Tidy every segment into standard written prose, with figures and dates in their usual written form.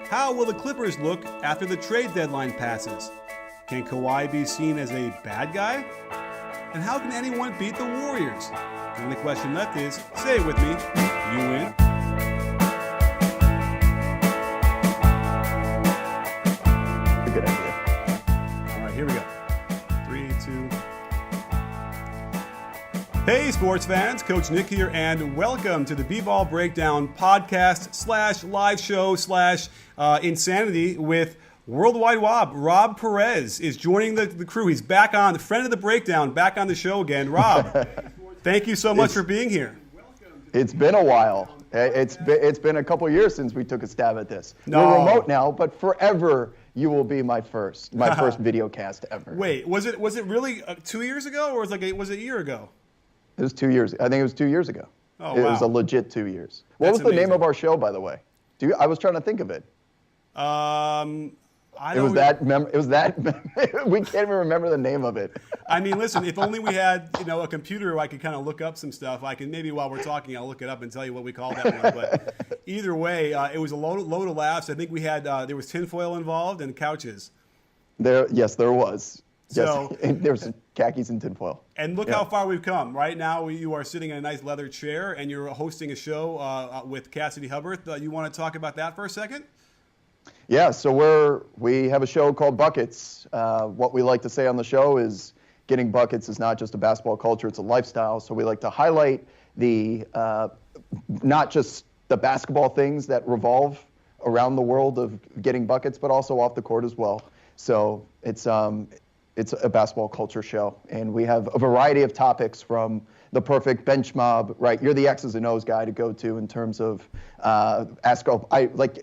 How will the Clippers look after the trade deadline passes? Can Kawhi be seen as a bad guy? And how can anyone beat the Warriors? The only question left is, say it with me, you win. A good idea. All right, here we go. 3, 2. Hey, sports fans, Coach Nick here, and welcome to the B-Ball Breakdown podcast / live show / insanity with Worldwide Wob. Rob Perez is joining the crew. He's back on, the friend of the breakdown, back on the show again. Rob, thank you so much for being here. It's been a while. It's been a couple years since we took a stab at this. No. We're remote now, but forever you will be my first video cast ever. Wait, was it really 2 years ago, or was it a year ago? It was 2 years. I think it was 2 years ago. Oh, It wow. was a legit 2 years. What That's was the name amazing. of our show, by the way? I was trying to think of it. It was that. We can't even remember the name of it. I mean, listen, if only we had, a computer where I could kind of look up some stuff. I can maybe while we're talking, I'll look it up and tell you what we called that one. But either way, it was a load of laughs. I think we had, there was tinfoil involved and couches. Yes, there was. So, yes, there was khakis and tinfoil. And look how far we've come. Right now, you are sitting in a nice leather chair and you're hosting a show with Cassidy Hubbard. You want to talk about that for a second? Yeah, so we have a show called Buckets. What we like to say on the show is getting buckets is not just a basketball culture, it's a lifestyle. So we like to highlight the not just the basketball things that revolve around the world of getting buckets, but also off the court as well. So it's a basketball culture show, and we have a variety of topics from the perfect bench mob, right? You're the X's and O's guy to go to in terms of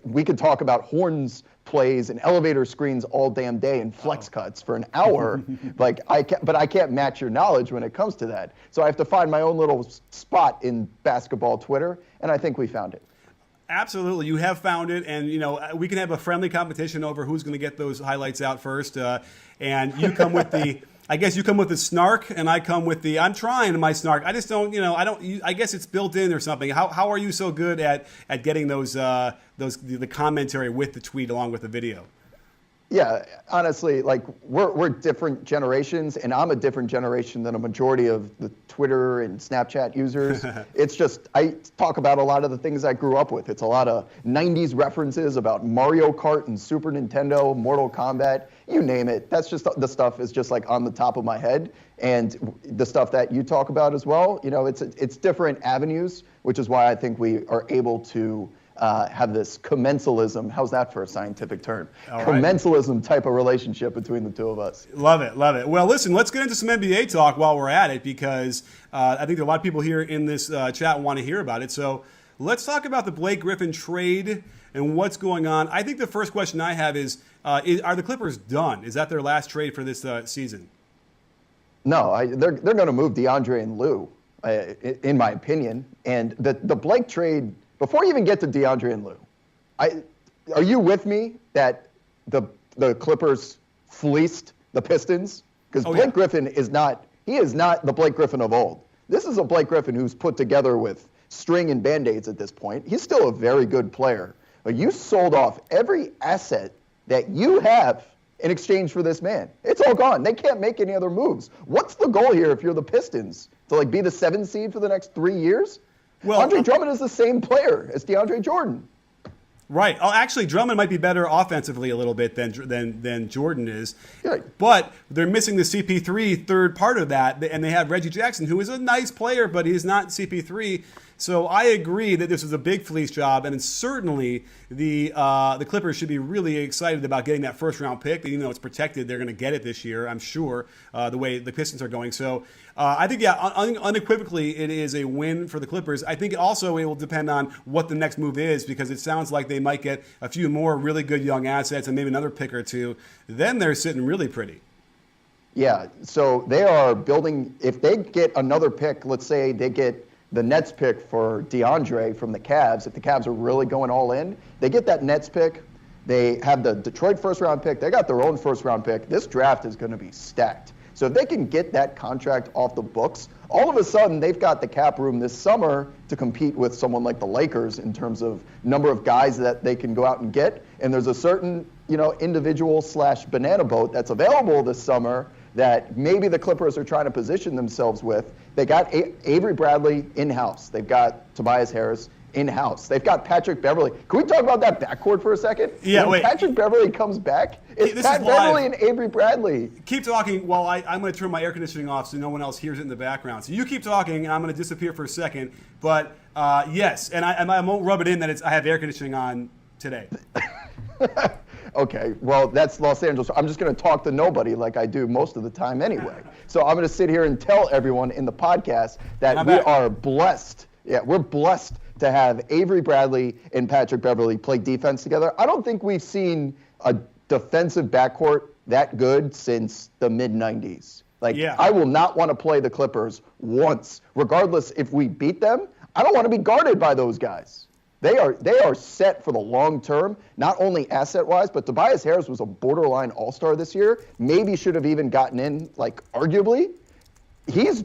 we could talk about horns plays and elevator screens all damn day and flex cuts for an hour. But I can't match your knowledge when it comes to that. So I have to find my own little spot in basketball Twitter, and I think we found it. Absolutely, you have found it, and we can have a friendly competition over who's going to get those highlights out first. And you come with the, I guess you come with the snark, and I come with the, I'm trying my snark. I just don't, I guess it's built in or something. How are you so good at getting the commentary with the tweet along with the video? Yeah, honestly, we're different generations, and I'm a different generation than a majority of the Twitter and Snapchat users. It's just, I talk about a lot of the things I grew up with. It's a lot of 90s references about Mario Kart and Super Nintendo, Mortal Kombat, you name it. That's just, the stuff is just on the top of my head. And the stuff that you talk about as well, it's different avenues, which is why I think we are able to have this commensalism. How's that for a scientific term? All right. Commensalism type of relationship between the two of us. Love it, love it. Well, listen, let's get into some NBA talk while we're at it, because I think there are a lot of people here in this chat want to hear about it. So let's talk about the Blake Griffin trade and what's going on. I think the first question I have is are the Clippers done? Is that their last trade for this season? No, they're going to move DeAndre and Lou, in my opinion. And the Blake trade, before you even get to DeAndre and Lou, are you with me that the Clippers fleeced the Pistons? Because Blake Griffin is not the Blake Griffin of old. This is a Blake Griffin who's put together with string and Band-Aids at this point. He's still a very good player. But you sold off every asset that you have in exchange for this man. It's all gone. They can't make any other moves. What's the goal here if you're the Pistons? To be the 7th seed for the next 3 years? Well, Andre Drummond is the same player as DeAndre Jordan. Right. Oh, actually, Drummond might be better offensively a little bit than Jordan is. Yeah. But they're missing the CP3 third part of that, and they have Reggie Jackson, who is a nice player, but he's not CP3. So I agree that this was a big fleece job, and certainly the Clippers should be really excited about getting that first-round pick. Even though it's protected, they're going to get it this year, I'm sure, the way the Pistons are going. So I think, unequivocally, it is a win for the Clippers. I think also it will depend on what the next move is, because it sounds like they might get a few more really good young assets and maybe another pick or two. Then they're sitting really pretty. Yeah, so they are building, if they get another pick, let's say they get the Nets pick for DeAndre from the Cavs, if the Cavs are really going all in, they get that Nets pick, they have the Detroit first-round pick, they got their own first-round pick. This draft is going to be stacked. So if they can get that contract off the books, all of a sudden they've got the cap room this summer to compete with someone like the Lakers in terms of number of guys that they can go out and get. And there's a certain, individual / banana boat that's available this summer that maybe the Clippers are trying to position themselves with. They got Avery Bradley in-house. They've got Tobias Harris in-house. They've got Patrick Beverly. Can we talk about that backcourt for a second? Yeah, when wait. Patrick Beverly comes back, it's Pat Beverly and Avery Bradley. Keep talking while I'm going to turn my air conditioning off so no one else hears it in the background. So you keep talking, and I'm going to disappear for a second. But yes, and I won't rub it in that I have air conditioning on today. Okay, well, that's Los Angeles. I'm just going to talk to nobody like I do most of the time anyway. So I'm going to sit here and tell everyone in the podcast that we are blessed. Yeah, we're blessed to have Avery Bradley and Patrick Beverly play defense together. I don't think we've seen a defensive backcourt that good since the mid-90s. I will not want to play the Clippers once, regardless if we beat them. I don't want to be guarded by those guys. They are set for the long term, not only asset-wise, but Tobias Harris was a borderline all-star this year. Maybe should have even gotten in, arguably. He's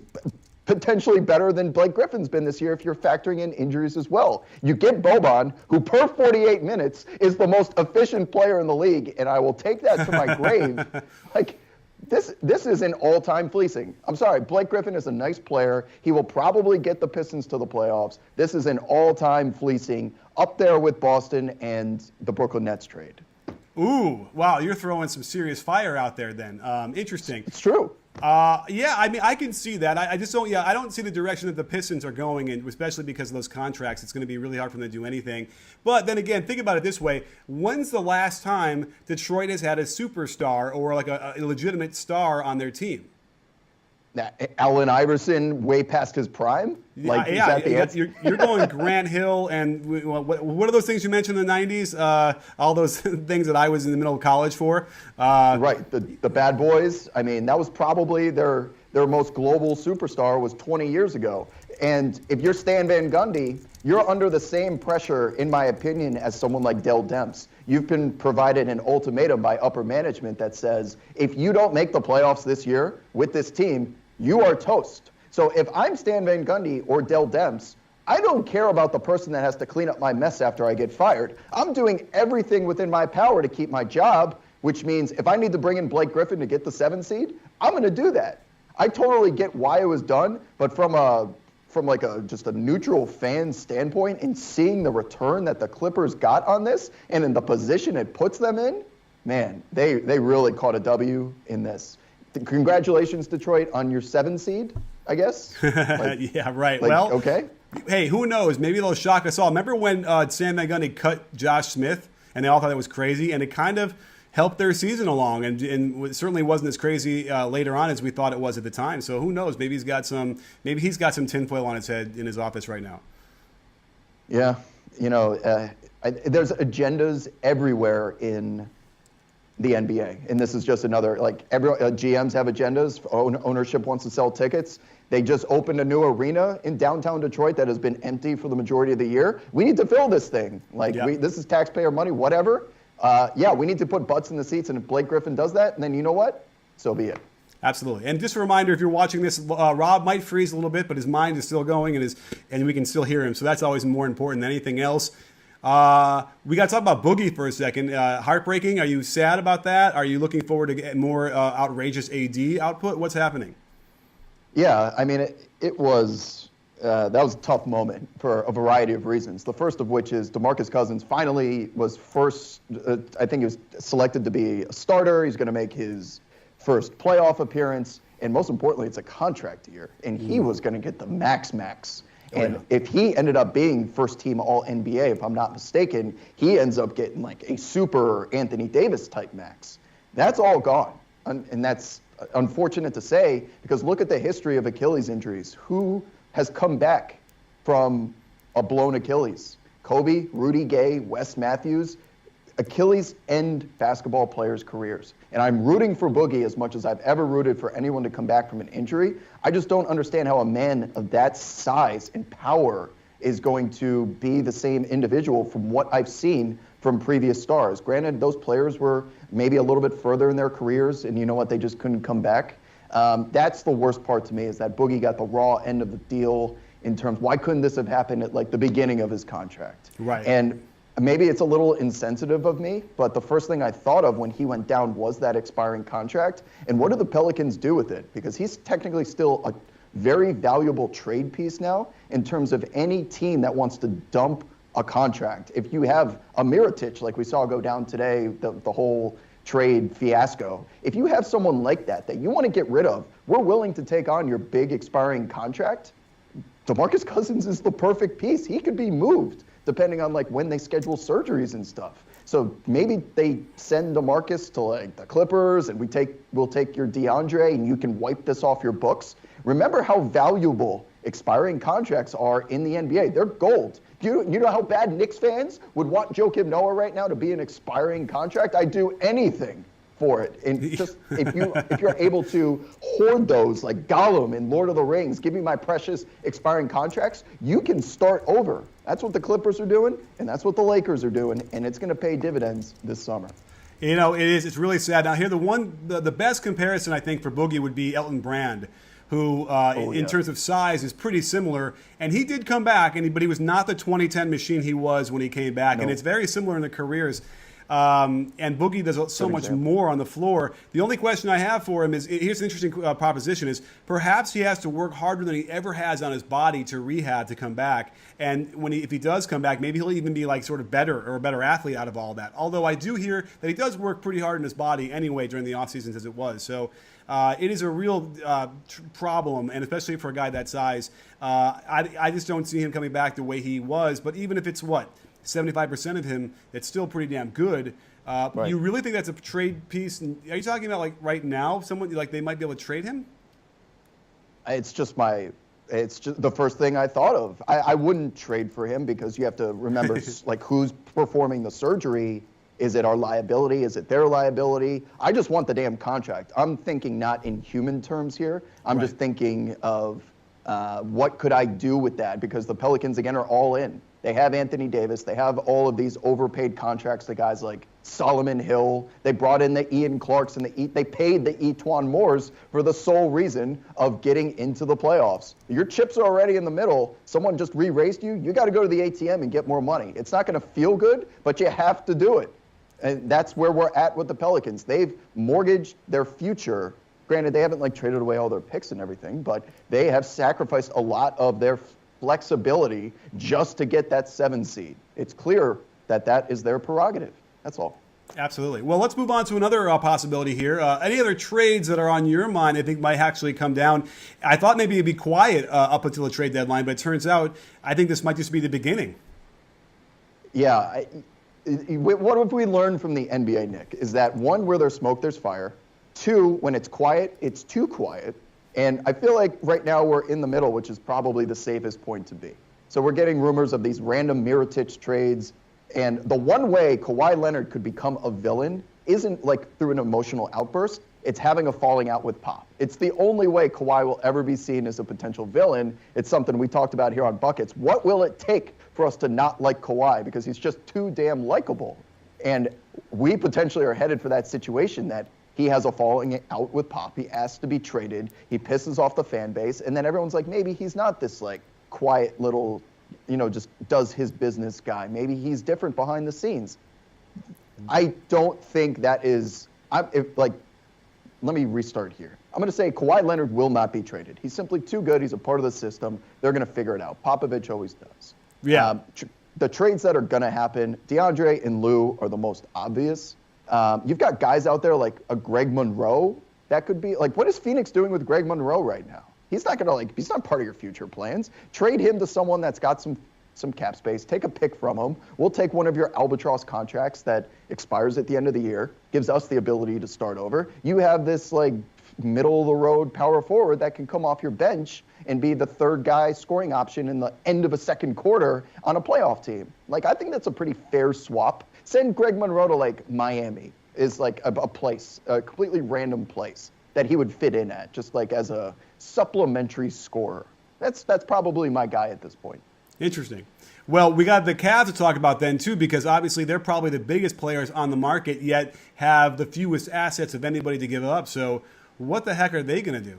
potentially better than Blake Griffin's been this year if you're factoring in injuries as well. You get Boban, who per 48 minutes is the most efficient player in the league, and I will take that to my grave. This is an all-time fleecing. I'm sorry, Blake Griffin is a nice player. He will probably get the Pistons to the playoffs. This is an all-time fleecing, up there with Boston and the Brooklyn Nets trade. Ooh, wow, you're throwing some serious fire out there then. Interesting. It's true. Yeah, I mean, I can see that. I just don't. Yeah, I don't see the direction that the Pistons are going in, especially because of those contracts. It's going to be really hard for them to do anything. But then again, think about it this way: when's the last time Detroit has had a superstar or a legitimate star on their team? Allen Iverson, way past his prime. You're going Grant Hill and what are those things you mentioned in the '90s? All those things that I was in the middle of college for. Right, the Bad Boys. I mean, that was probably their most global superstar was 20 years ago. And if you're Stan Van Gundy, you're under the same pressure, in my opinion, as someone like Dell Demps. You've been provided an ultimatum by upper management that says, if you don't make the playoffs this year with this team, you are toast. So if I'm Stan Van Gundy or Dell Demps, I don't care about the person that has to clean up my mess after I get fired. I'm doing everything within my power to keep my job, which means if I need to bring in Blake Griffin to get the 7 seed, I'm going to do that. I totally get why it was done, but from just a neutral fan standpoint and seeing the return that the Clippers got on this and in the position it puts them in, man, they really caught a W in this. Congratulations, Detroit, on your 7 seed, I guess. Yeah, right. Okay. Hey, who knows? Maybe they'll shock us all. Remember when Sam Van Gundy cut Josh Smith, and they all thought that was crazy, and it kind of helped their season along, and it certainly wasn't as crazy later on as we thought it was at the time. So who knows? Maybe he's got some tinfoil on his head in his office right now. Yeah, there's agendas everywhere in the NBA, and this is just another GMs have agendas. Ownership wants to sell tickets. They just opened a new arena in downtown Detroit that has been empty for the majority of the year. We need to fill this thing. This is taxpayer money, whatever. We need to put butts in the seats, and if Blake Griffin does that, then you know what? So be it. Absolutely. And just a reminder, if you're watching this, Rob might freeze a little bit, but his mind is still going, and we can still hear him. So that's always more important than anything else. We got to talk about Boogie for a second. Heartbreaking. Are you sad about that? Are you looking forward to get more outrageous AD output? What's happening? Yeah, I mean, it was that was a tough moment for a variety of reasons. The first of which is DeMarcus Cousins finally was first. I think he was selected to be a starter. He's going to make his first playoff appearance, and most importantly, it's a contract year, and he was going to get the max. And if he ended up being first team All-NBA, if I'm not mistaken, he ends up getting a super Anthony Davis type max. That's all gone. And that's unfortunate to say, because look at the history of Achilles injuries. Who has come back from a blown Achilles? Kobe, Rudy Gay, Wes Matthews. Achilles end basketball players' careers. And I'm rooting for Boogie as much as I've ever rooted for anyone to come back from an injury. I just don't understand how a man of that size and power is going to be the same individual from what I've seen from previous stars. Granted, those players were maybe a little bit further in their careers, and you know what, they just couldn't come back. That's the worst part to me, is that Boogie got the raw end of the deal in terms, why couldn't this have happened at like the beginning of his contract? Right. And maybe it's a little insensitive of me, but the first thing I thought of when he went down was that expiring contract. And what do the Pelicans do with it? Because he's technically still a very valuable trade piece now in terms of any team that wants to dump a contract. If you have a Mirotic, like we saw go down today, the whole trade fiasco, if you have someone like that you want to get rid of, we're willing to take on your big expiring contract. DeMarcus Cousins is the perfect piece. He could be moved depending on like when they schedule surgeries and stuff. So maybe they send DeMarcus to like the Clippers, and we'll take your DeAndre, and you can wipe this off your books. Remember how valuable expiring contracts are in the NBA. They're gold. You know how bad Knicks fans would want Joakim Noah right now to be an expiring contract? I'd do anything for it. And just if you're able to hoard those like Gollum in Lord of the Rings, give me my precious expiring contracts, you can start over. That's what the Clippers are doing, and that's what the Lakers are doing, and it's going to pay dividends this summer. You know, it is. It's really sad. Now, here, the best comparison I think for Boogie would be Elton Brand, who, in terms of size, is pretty similar. And he did come back, but he was not the 2010 machine he was when he came back. No. And it's very similar in the careers. And Boogie does so much more on the floor. The only question I have for him is, here's an interesting proposition, is perhaps he has to work harder than he ever has on his body to rehab to come back. And if he does come back, maybe he'll even be like sort of better, or a better athlete out of all that. Although I do hear that he does work pretty hard in his body anyway during the off seasons as it was. So it is a real problem, and especially for a guy that size. I just don't see him coming back the way he was. But even if it's 75% of him, it's still pretty damn good. Right. You really think that's a trade piece? Are you talking about like right now, someone like they might be able to trade him? It's just the first thing I thought of. I wouldn't trade for him, because you have to remember like who's performing the surgery. Is it our liability? Is it their liability? I just want the damn contract. I'm thinking not in human terms here. I'm just thinking of what could I do with that, because the Pelicans, again, are all in. They have Anthony Davis. They have all of these overpaid contracts to guys like Solomon Hill. They brought in the Ian Clarks and they paid the Etwan Moores for the sole reason of getting into the playoffs. Your chips are already in the middle. Someone just re-raised you. You got to go to the ATM and get more money. It's not going to feel good, but you have to do it. And that's where we're at with the Pelicans. They've mortgaged their future. Granted, they haven't like traded away all their picks and everything, but they have sacrificed a lot of their flexibility just to get that 7 seed. It's clear that is their prerogative. That's all. Absolutely. Well, let's move on to another possibility here. Any other trades that are on your mind I think might actually come down? I thought maybe it'd be quiet up until the trade deadline, but it turns out I think this might just be the beginning. Yeah. What have we learned from the NBA, Nick, is that one, where there's smoke, there's fire. Two, when it's quiet, it's too quiet. And I feel like right now we're in the middle, which is probably the safest point to be. So we're getting rumors of these random Mirotic trades. And the one way Kawhi Leonard could become a villain isn't like through an emotional outburst. It's having a falling out with Pop. It's the only way Kawhi will ever be seen as a potential villain. It's something we talked about here on Buckets. What will it take for us to not like Kawhi? Because he's just too damn likable. And we potentially are headed for that situation that he has a falling out with Pop. He asks to be traded. He pisses off the fan base. And then everyone's like, maybe he's not this like quiet little, just does his business guy. Maybe he's different behind the scenes. I don't think that is, let me restart here. I'm going to say Kawhi Leonard will not be traded. He's simply too good. He's a part of the system. They're going to figure it out. Popovich always does. Yeah. The trades that are going to happen, DeAndre and Lou are the most obvious. You've got guys out there like a Greg Monroe. That could be like, what is Phoenix doing with Greg Monroe right now? He's not he's not part of your future plans. Trade him to someone that's got some cap space. Take a pick from him. We'll take one of your albatross contracts that expires at the end of the year, gives us the ability to start over. You have this like middle of the road power forward that can come off your bench and be the third guy scoring option in the end of a second quarter on a playoff team. Like, I think that's a pretty fair swap. Send Greg Monroe to like Miami is like a place, a completely random place that he would fit in at, just like as a supplementary scorer. That's probably my guy at this point. Interesting. Well, we got the Cavs to talk about then, too, because obviously they're probably the biggest players on the market, yet have the fewest assets of anybody to give up. So what the heck are they going to do?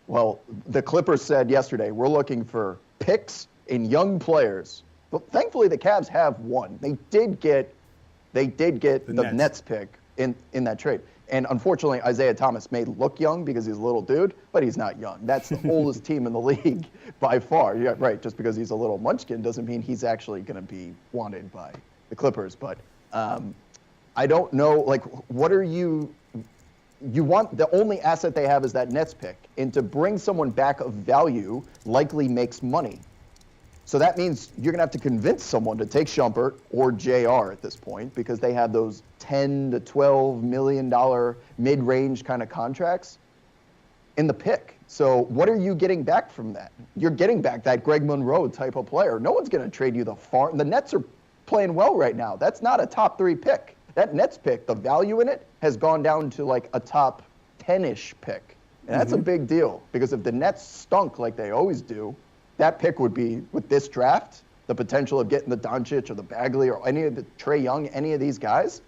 Well, the Clippers said yesterday, we're looking for picks and young players. But thankfully, the Cavs have one. They did get the Nets pick in that trade. And unfortunately, Isaiah Thomas may look young because he's a little dude, but he's not young. That's the oldest team in the league by far. Yeah, right. Just because he's a little munchkin doesn't mean he's actually going to be wanted by the Clippers. But I don't know, like, what are you want? The only asset they have is that Nets pick. And to bring someone back of value likely makes money. So that means you're going to have to convince someone to take Shumpert or JR at this point because they have those $10 to $12 million mid-range kind of contracts in the pick. So what are you getting back from that? You're getting back that Greg Monroe type of player. No one's going to trade you the farm. The Nets are playing well right now. That's not a top 3 pick. That Nets pick, the value in it has gone down to like a top 10-ish pick. And that's a big deal because if the Nets stunk like they always do, that pick would be, with this draft, the potential of getting the Doncic or the Bagley or any of the Trae Young, any of these guys,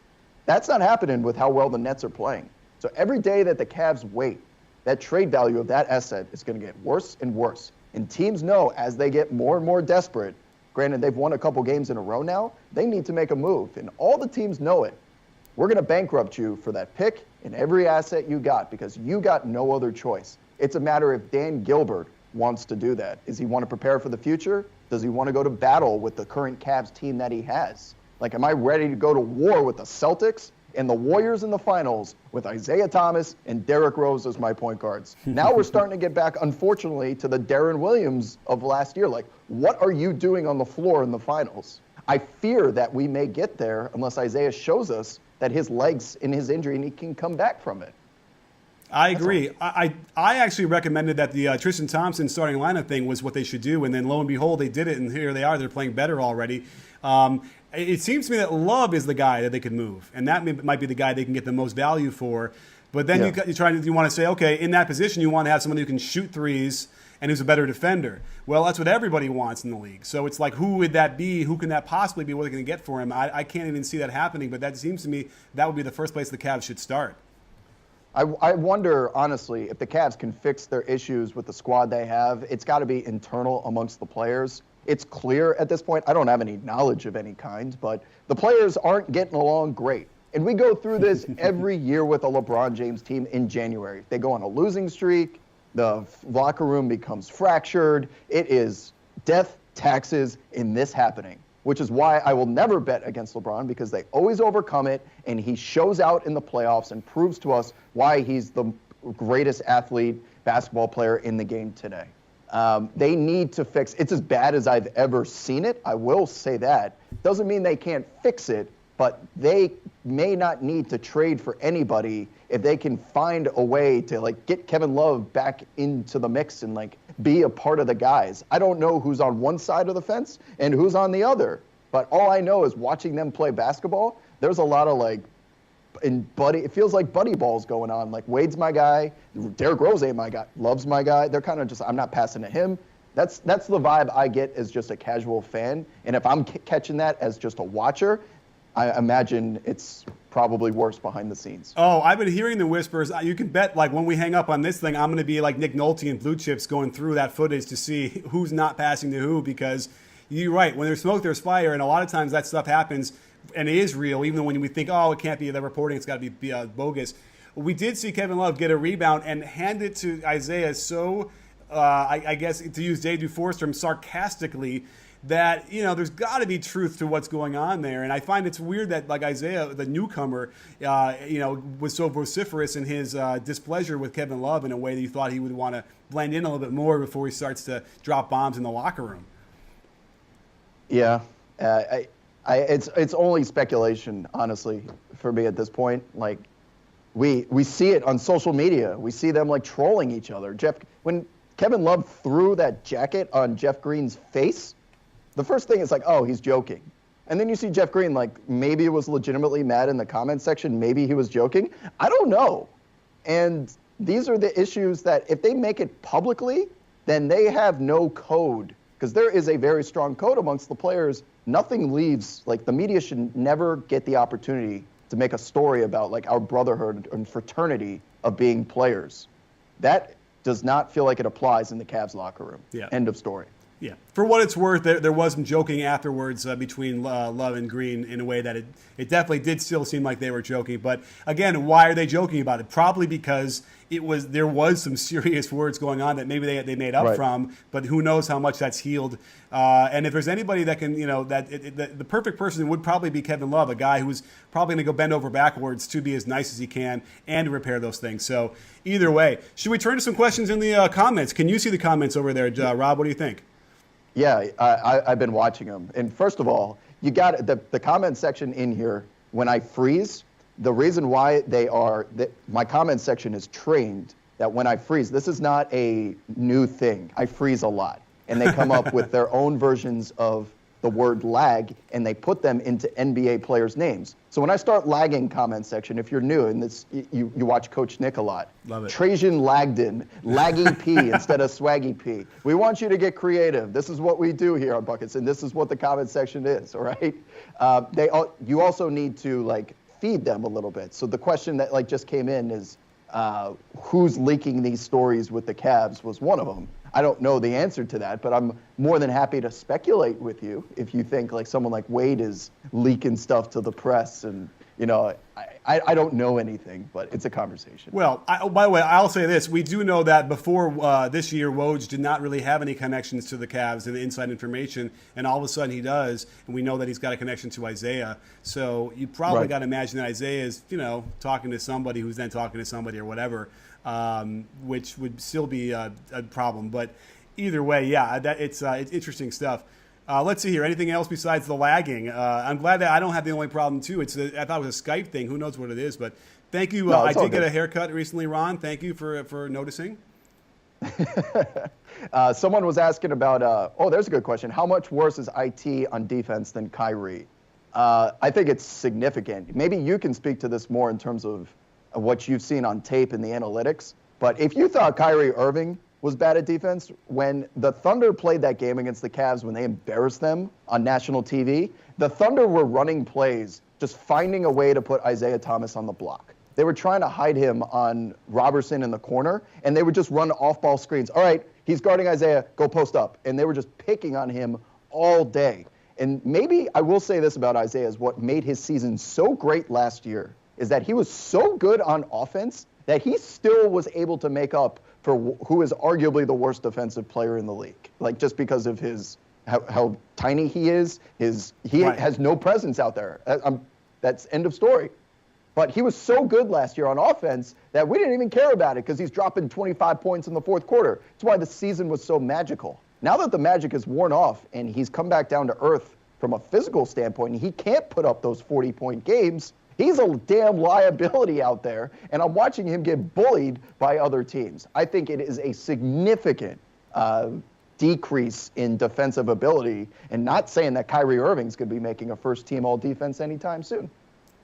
that's not happening with how well the Nets are playing. So every day that the Cavs wait, that trade value of that asset is going to get worse and worse. And teams know as they get more and more desperate, granted they've won a couple games in a row now, they need to make a move. And all the teams know it. We're going to bankrupt you for that pick and every asset you got because you got no other choice. It's a matter if Dan Gilbert wants to do that. Does he want to prepare for the future? Does he want to go to battle with the current Cavs team that he has? Like, am I ready to go to war with the Celtics and the Warriors in the finals with Isaiah Thomas and Derrick Rose as my point guards? Now we're starting to get back, unfortunately, to the Deron Williams of last year. Like, what are you doing on the floor in the finals? I fear that we may get there unless Isaiah shows us that his legs in his injury and he can come back from it. I agree. I actually recommended that the Tristan Thompson starting lineup thing was what they should do, and then lo and behold, they did it, and here they are. They're playing better already. It seems to me that Love is the guy that they could move, and that might be the guy they can get the most value for. But then you want to say, okay, in that position, you want to have someone who can shoot threes and who's a better defender. Well, that's what everybody wants in the league. So it's like, who would that be? Who can that possibly be? What are they going to get for him? I can't even see that happening, but that seems to me that would be the first place the Cavs should start. I wonder, honestly, if the Cavs can fix their issues with the squad they have. It's got to be internal amongst the players. It's clear at this point. I don't have any knowledge of any kind, but the players aren't getting along great. And we go through this every year with a LeBron James team in January. They go on a losing streak. The locker room becomes fractured. It is death, taxes, in this happening, which is why I will never bet against LeBron because they always overcome it, and he shows out in the playoffs and proves to us why he's the greatest athlete, basketball player in the game today. They need to fix it. It's as bad as I've ever seen it. I will say that. Doesn't mean they can't fix it, but they may not need to trade for anybody if they can find a way to like get Kevin Love back into the mix and like be a part of the guys. I don't know who's on one side of the fence and who's on the other, but all I know is watching them play basketball, there's a lot of like it feels like buddy balls going on. Like Wade's my guy, Derrick Rose ain't my guy, Love's my guy. They're kind of just, I'm not passing to him. That's the vibe I get as just a casual fan. And if I'm catching that as just a watcher, I imagine it's probably worse behind the scenes. Oh, I've been hearing the whispers. You can bet, like, when we hang up on this thing, I'm going to be like Nick Nolte and Blue Chips going through that footage to see who's not passing to who, because you're right. When there's smoke, there's fire, and a lot of times that stuff happens, and it is real, even when we think, oh, it can't be the reporting, it's got to be bogus. We did see Kevin Love get a rebound and hand it to Isaiah so, I guess, to use Dave DuFour's term, sarcastically, that, you know, there's got to be truth to what's going on there. And I find it's weird that, like, Isaiah, the newcomer, was so vociferous in his displeasure with Kevin Love in a way that you thought he would want to blend in a little bit more before he starts to drop bombs in the locker room. Yeah. It's only speculation, honestly, for me at this point. Like, we see it on social media. We see them, like, trolling each other. When Kevin Love threw that jacket on Jeff Green's face, the first thing is like, oh, he's joking. And then you see Jeff Green, like, maybe he was legitimately mad in the comment section. Maybe he was joking. I don't know. And these are the issues that if they make it publicly, then they have no code. Because there is a very strong code amongst the players. Nothing leaves. Like, the media should never get the opportunity to make a story about, like, our brotherhood and fraternity of being players. That does not feel like it applies in the Cavs locker room. Yeah. End of story. Yeah. For what it's worth, there was some joking afterwards between Love and Green in a way that it definitely did still seem like they were joking. But again, why are they joking about it? Probably because there was some serious words going on that maybe they made up from, but who knows how much that's healed. And if there's anybody that can, the perfect person would probably be Kevin Love, a guy who's probably going to go bend over backwards to be as nice as he can and repair those things. So either way, should we turn to some questions in the comments? Can you see the comments over there, Rob? What do you think? Yeah, I've been watching them. And first of all, you got the comment section in here. When I freeze, the reason why my comment section is trained that when I freeze, this is not a new thing. I freeze a lot. And they come up with their own versions of the word lag, and they put them into NBA players' names. So when I start lagging comment section, if you're new and you watch Coach Nick a lot, love it. Trajan Lagden, Laggy P instead of Swaggy P. We want you to get creative. This is what we do here on Buckets, and this is what the comment section is, all right? You also need to feed them a little bit. So the question that just came in is, who's leaking these stories with the Cavs was one of them. I don't know the answer to that, but I'm more than happy to speculate with you if you think someone like Wade is leaking stuff to the press. And, I don't know anything, but it's a conversation. Well, by the way, I'll say this. We do know that before this year, Woj did not really have any connections to the Cavs and the inside information, and all of a sudden he does, and we know that he's got a connection to Isaiah. So you probably got to imagine that Isaiah is, talking to somebody who's then talking to somebody or whatever. Which would still be a problem. But either way, yeah, it's interesting stuff. Let's see here. Anything else besides the lagging? I'm glad that I don't have the only problem, too. I thought it was a Skype thing. Who knows what it is? But thank you. I did get a haircut recently, Ron. Thank you for noticing. Someone was asking about, there's a good question. How much worse is IT on defense than Kyrie? I think it's significant. Maybe you can speak to this more in terms of what you've seen on tape in the analytics. But if you thought Kyrie Irving was bad at defense, when the Thunder played that game against the Cavs, when they embarrassed them on national TV, the Thunder were running plays, just finding a way to put Isaiah Thomas on the block. They were trying to hide him on Robertson in the corner, and they would just run off-ball screens. All right, he's guarding Isaiah, go post up. And they were just picking on him all day. And maybe I will say this about Isaiah is what made his season so great last year is that he was so good on offense that he still was able to make up for who is arguably the worst defensive player in the league. Just because of how tiny he is, he has no presence out there. That's end of story. But he was so good last year on offense that we didn't even care about it because he's dropping 25 points in the fourth quarter. That's why the season was so magical. Now that the magic is worn off and he's come back down to earth from a physical standpoint and he can't put up those 40-point games, he's a damn liability out there, and I'm watching him get bullied by other teams. I think it is a significant decrease in defensive ability, and not saying that Kyrie Irving's going to be making a first-team all-defense anytime soon.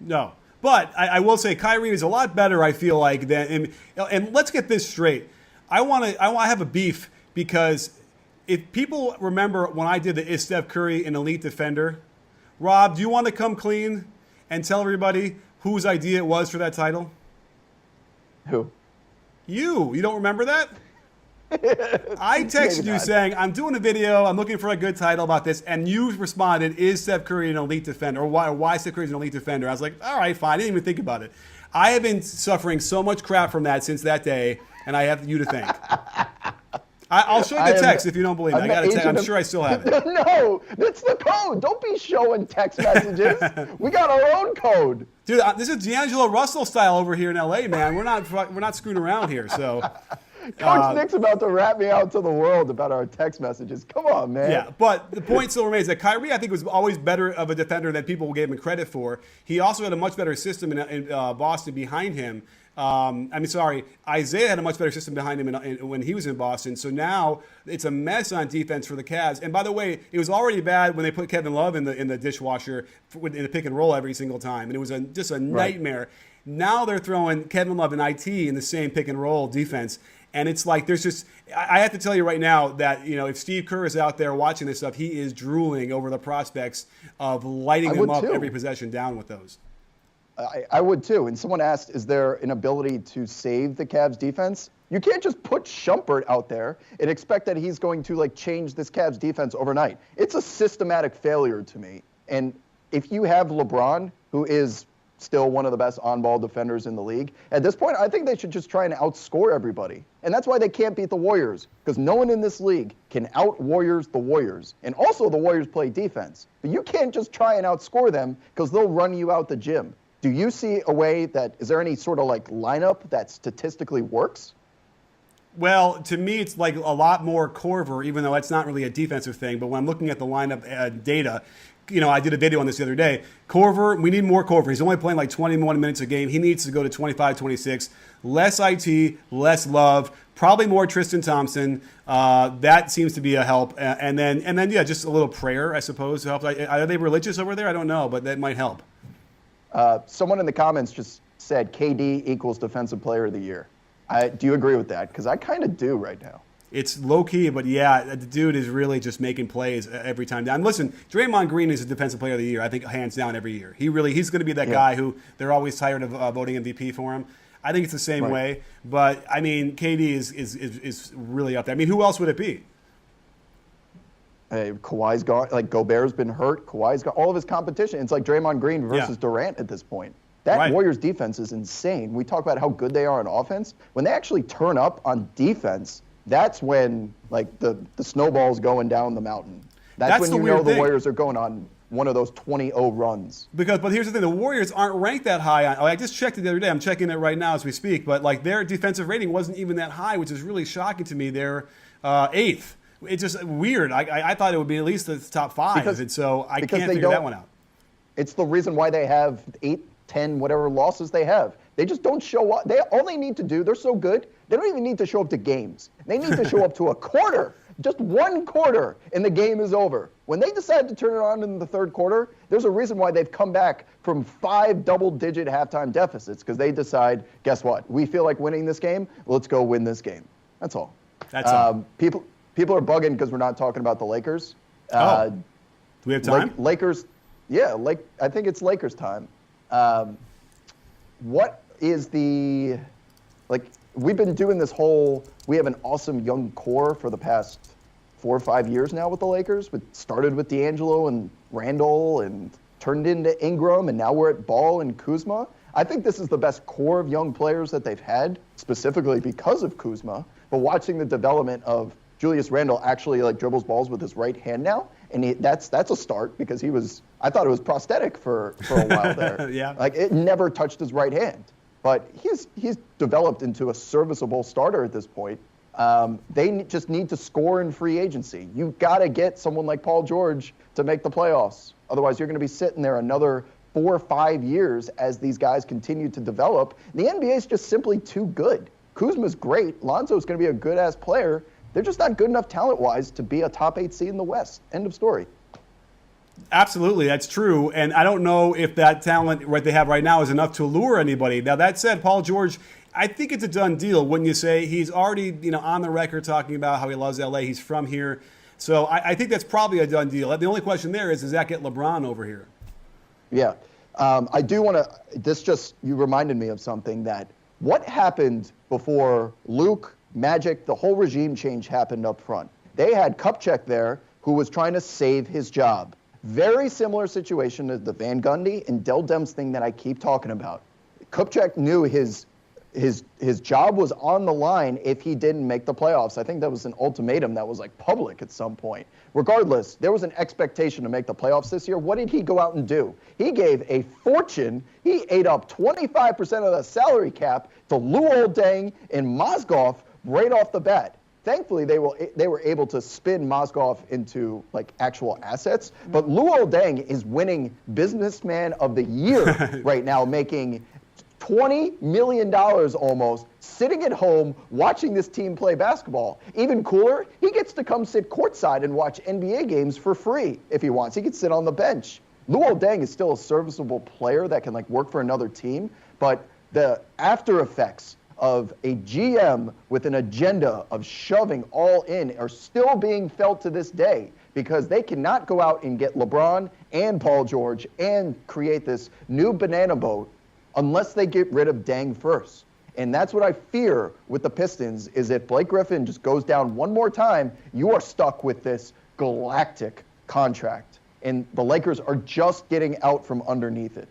No, but I will say Kyrie is a lot better, I feel like, than and let's get this straight. I have a beef because if people remember when I did the Is Steph Curry an elite defender, Rob, do you want to come clean and tell everybody whose idea it was for that title? Who? You don't remember that? I texted you saying, I'm doing a video, I'm looking for a good title about this, and you responded, is Steph Curry an elite defender? Or why Steph Curry is an elite defender? I was like, all right, fine, I didn't even think about it. I have been suffering so much crap from that since that day, and I have you to thank. I'll show you the text if you don't believe me. I got a text. I'm sure I still have it. No, it's the code. Don't be showing text messages. We got our own code. Dude, this is D'Angelo Russell style over here in LA, man. We're not screwing around here. So, Coach Nick's about to rat me out to the world about our text messages. Come on, man. Yeah, but the point still remains that Kyrie, I think, was always better of a defender than people gave him credit for. He also had a much better system in Boston behind him. Isaiah had a much better system behind him when he was in Boston. So now it's a mess on defense for the Cavs. And by the way, it was already bad when they put Kevin Love in the dishwasher in the pick and roll every single time, and it was just a nightmare. Now they're throwing Kevin Love and IT in the same pick and roll defense. And it's like I have to tell you right now that, if Steve Kerr is out there watching this stuff, he is drooling over the prospects of lighting them up every possession down with those. I would too. And someone asked, is there an ability to save the Cavs defense? You can't just put Shumpert out there and expect that he's going to like change this Cavs defense overnight. It's a systematic failure to me. And if you have LeBron, who is still one of the best on-ball defenders in the league, at this point, I think they should just try and outscore everybody. And that's why they can't beat the Warriors, because no one in this league can out-Warriors the Warriors. And also the Warriors play defense. But you can't just try and outscore them because they'll run you out the gym. Do you see a way that, is there any sort of like lineup that statistically works? Well, to me, it's like a lot more Korver, even though it's not really a defensive thing. But when I'm looking at the lineup data, I did a video on this the other day. Korver, we need more Korver. He's only playing like 21 minutes a game. He needs to go to 25, 26. Less IT, less Love, probably more Tristan Thompson. That seems to be a help. And then, yeah, just a little prayer, I suppose, to help. Are they religious over there? I don't know, but that might help. Someone in the comments just said KD equals Defensive Player of the Year. Do you agree with that? Because I kind of do right now. It's low-key, but yeah, the dude is really just making plays every time down. Listen, Draymond Green is a Defensive Player of the Year, I think, hands down every year. He's going to be that guy who they're always tired of voting MVP for him. I think it's the same way. But, I mean, KD is really up there. I mean, who else would it be? Hey, Kawhi's gone. Like, Gobert's been hurt. Kawhi's got all of his competition. It's like Draymond Green versus Durant at this point. That Warriors defense is insane. We talk about how good they are on offense. When they actually turn up on defense, that's when like the snowball's going down the mountain. That's when you know the Warriors are going on one of those 20-0 runs. But here's the thing: the Warriors aren't ranked that high. I just checked it the other day. I'm checking it right now as we speak. But like their defensive rating wasn't even that high, which is really shocking to me. They're 8th. It's just weird. I thought it would be at least the top 5, and so I can't figure that one out. It's the reason why they have 8, 10, whatever losses they have. They just don't show up. All they need to do, they're so good, they don't even need to show up to games. They need to show up to a quarter, just one quarter, and the game is over. When they decide to turn it on in the third quarter, there's a reason why they've come back from 5 double-digit halftime deficits, because they decide, guess what? We feel like winning this game. Let's go win this game. That's all. That's all. People are bugging because we're not talking about the Lakers. Do we have time? Lakers, I think it's Lakers time. What is we've been doing this we have an awesome young core for the past 4 or 5 years now with the Lakers. We started with D'Angelo and Randall and turned into Ingram, and now we're at Ball and Kuzma. I think this is the best core of young players that they've had, specifically because of Kuzma. But watching the development of Julius Randle actually dribbles balls with his right hand now, and that's a start because I thought it was prosthetic for a while there. Yeah. It never touched his right hand. But he's developed into a serviceable starter at this point. They just need to score in free agency. You've got to get someone like Paul George to make the playoffs. Otherwise, you're going to be sitting there another 4 or 5 years as these guys continue to develop. The NBA is just simply too good. Kuzma's great. Lonzo's going to be a good-ass player. They're just not good enough talent-wise to be a top 8 seed in the West. End of story. Absolutely, that's true. And I don't know if that talent they have right now is enough to lure anybody. Now, that said, Paul George, I think it's a done deal, wouldn't you say? He's already on the record talking about how he loves L.A. He's from here. So I think that's probably a done deal. The only question there is, does that get LeBron over here? Yeah. I do want to – you reminded me of something that what happened before Luke, Magic, the whole regime change happened up front. They had Kupchak there who was trying to save his job. Very similar situation as the Van Gundy and Dell Demps thing that I keep talking about. Kupchak knew his job was on the line if he didn't make the playoffs. I think that was an ultimatum that was public at some point. Regardless, there was an expectation to make the playoffs this year. What did he go out and do? He gave a fortune. He ate up 25% of the salary cap to Lou Oldeng and Mozgov right off the bat. Thankfully, they were able to spin Mozgov into actual assets. But Lou Oldeng is winning Businessman of the Year right now, making $20 million almost, sitting at home watching this team play basketball. Even cooler, he gets to come sit courtside and watch NBA games for free if he wants. He can sit on the bench. Lou Oldeng is still a serviceable player that can work for another team, but the after effects of a GM with an agenda of shoving all in are still being felt to this day because they cannot go out and get LeBron and Paul George and create this new banana boat unless they get rid of Deng first. And that's what I fear with the Pistons, is if Blake Griffin just goes down one more time, you are stuck with this galactic contract. And the Lakers are just getting out from underneath it.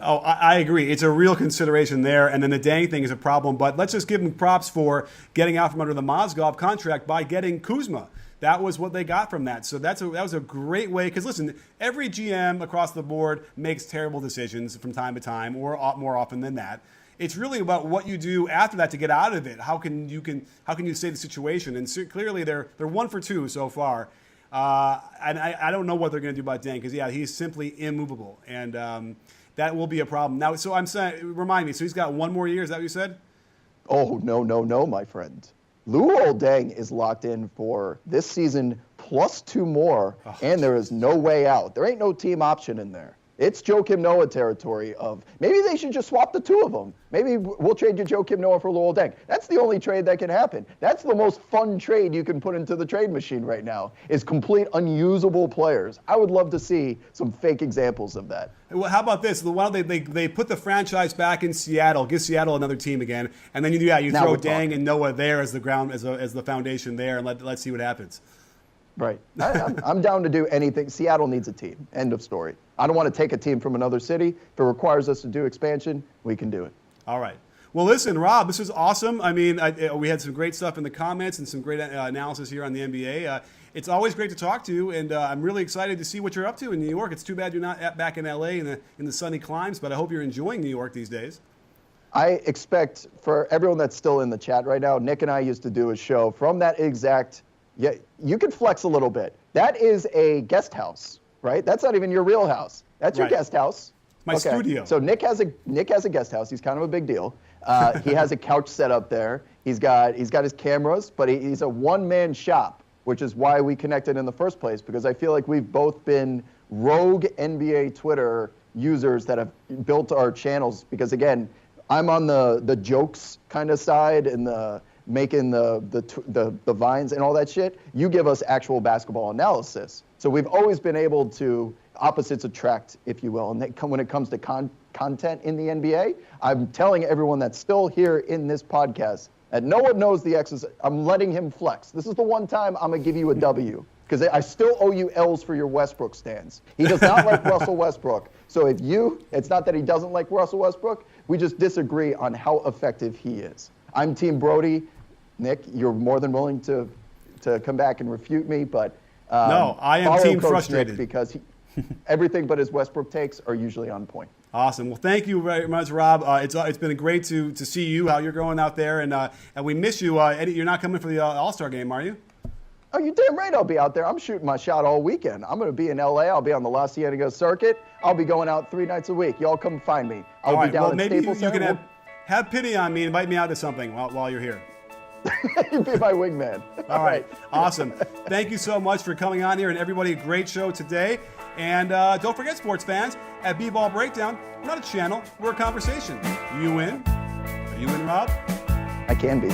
Oh, I agree. It's a real consideration there, and then the Deng thing is a problem. But let's just give them props for getting out from under the Mozgov contract by getting Kuzma. That was what they got from that. So that was a great way. Because listen, every GM across the board makes terrible decisions from time to time, or more often than that. It's really about what you do after that to get out of it. How can you save the situation? And so clearly they're 1 for 2 so far. And I don't know what they're going to do about Deng, because he's simply immovable, and that will be a problem. Now, so I'm saying, remind me. So he's got 1 more year. Is that what you said? Oh, no, my friend. Luol Deng is locked in for this season plus 2 more, and there is no way out. There ain't no team option in there. It's Joakim Noah territory of maybe they should just swap the 2 of them. Maybe we'll trade you Joakim Noah for Luol Deng. That's the only trade that can happen. That's the most fun trade you can put into the trade machine right now, is complete unusable players. I would love to see some fake examples of that. Well, how about this? Why don't they put the franchise back in Seattle, give Seattle another team again, and then you throw Deng and Noah there as the ground, as the foundation there, and let's see what happens. Right. I'm down to do anything. Seattle needs a team. End of story. I don't want to take a team from another city. If it requires us to do expansion, we can do it. All right. Well, listen, Rob, this was awesome. I mean, we had some great stuff in the comments and some great analysis here on the NBA. It's always great to talk to you, and I'm really excited to see what you're up to in New York. It's too bad you're not back in LA in the sunny climes, but I hope you're enjoying New York these days. I expect, for everyone that's still in the chat right now, Nick and I used to do a show from that exact. Yeah, you could flex a little bit. That is a guest house, right? That's not even your real house. That's your guest house. My studio. So Nick has a guest house. He's kind of a big deal. He has a couch set up there. He's got his cameras, but he's a one-man shop, which is why we connected in the first place, because I feel like we've both been rogue NBA Twitter users that have built our channels. Because again, I'm on the jokes kind of side and the making the vines and all that shit. You give us actual basketball analysis. So we've always been able to opposites attract, if you will. And when it comes to content in the NBA, I'm telling everyone that's still here in this podcast that no one knows the X's. I'm letting him flex. This is the one time I'm going to give you a W, because I still owe you L's for your Westbrook stands. He does not like Russell Westbrook. So it's not that he doesn't like Russell Westbrook. We just disagree on how effective he is. I'm Team Brody. Nick, you're more than willing to come back and refute me, but no, I am Team Coach Frustrated, Nick, because everything but his Westbrook takes are usually on point. Awesome. Well, thank you very much, Rob. It's been great to see you, how you're going out there, and we miss you. Eddie, you're not coming for the All-Star game, are you? Oh, you're damn right I'll be out there. I'm shooting my shot all weekend. I'm going to be in L.A. I'll be on the La Cienega circuit. I'll be going out 3 nights a week. Y'all come find me. I'll be down at Staples Center. Maybe you can have pity on me and invite me out to something while you're here. You'd be my wingman. All right. Awesome. Thank you so much for coming on here, and everybody, a great show today. And don't forget, sports fans, at B-Ball Breakdown, we're not a channel, we're a conversation. You win? Are you in, Rob? I can be.